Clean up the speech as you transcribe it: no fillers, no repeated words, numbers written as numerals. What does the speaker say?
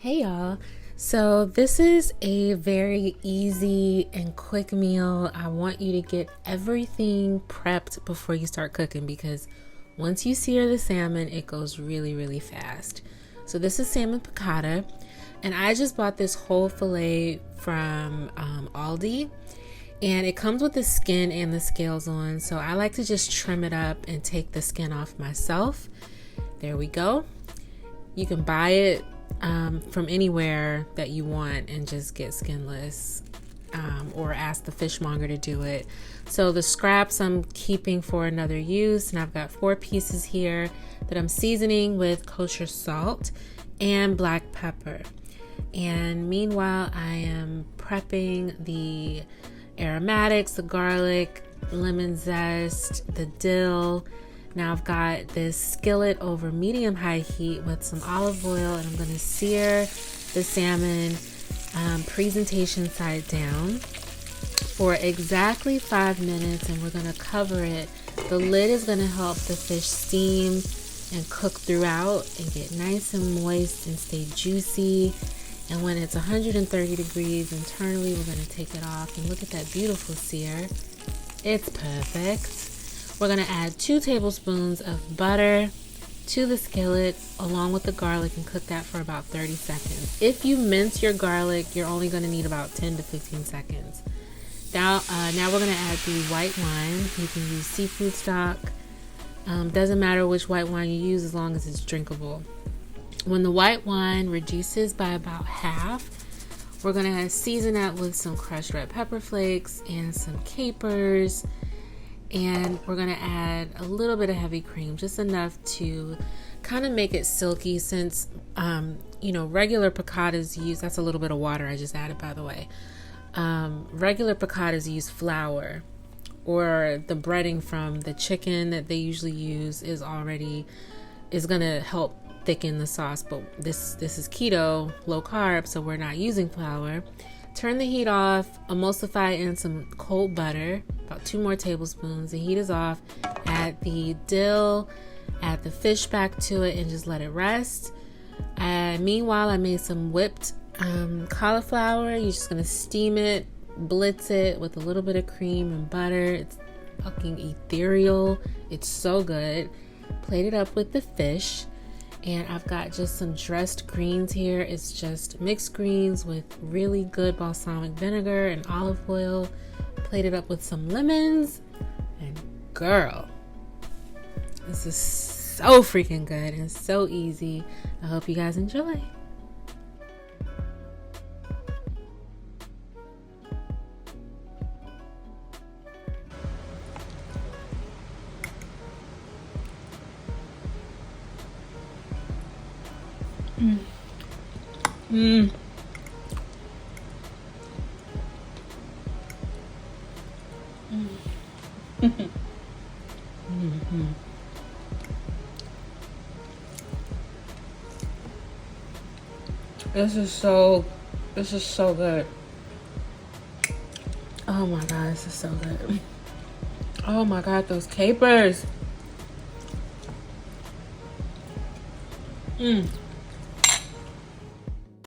Hey y'all. So this is a very easy and quick meal. I want you to get everything prepped before you start cooking because once you sear the salmon, it goes really fast. So this is salmon piccata, and I just bought this whole fillet from Aldi, and it comes with the skin and the scales on. So I like to just trim it up and take the skin off myself. There we go. You can buy it from anywhere that you want and just get skinless, or ask the fishmonger to do it. So the scraps I'm keeping for another use, and I've got 4 pieces here that I'm seasoning with kosher salt and black pepper. And meanwhile, I am prepping the aromatics, the garlic, lemon zest, the dill. Now I've got this skillet over medium-high heat with some olive oil, and I'm going to sear the salmon presentation side down for exactly 5 minutes, and we're going to cover it. The lid is going to help the fish steam and cook throughout and get nice and moist and stay juicy. And when it's 130 degrees internally, we're going to take it off, and look at that beautiful sear. It's perfect. We're going to add 2 tablespoons of butter to the skillet along with the garlic and cook that for about 30 seconds. If you mince your garlic, you're only going to need about 10 to 15 seconds. Now we're going to add the white wine. You can use seafood stock. Doesn't matter which white wine you use as long as it's drinkable. When the white wine reduces by about half, we're going to season that with some crushed red pepper flakes and some capers. And we're going to add a little bit of heavy cream, just enough to kind of make it silky, since, regular piccatas use, that's a little bit of water I just added, by the way. Regular piccatas use flour, or the breading from the chicken that they usually use is going to help thicken the sauce. But this is keto, low carb, so we're not using flour. Turn the heat off, emulsify in some cold butter, about 2 more tablespoons. The heat is off. Add the dill, add the fish back to it, and just let it rest. Meanwhile, I made some whipped cauliflower. You're just gonna steam it, blitz it with a little bit of cream and butter. It's fucking ethereal. It's so good. Plate it up with the fish. And I've got just some dressed greens here. It's just mixed greens with really good balsamic vinegar and olive oil. Plated up with some lemons. And girl, this is so freaking good and so easy. I hope you guys enjoy. This is so good. Oh my god, this is so good. Oh my god, those capers.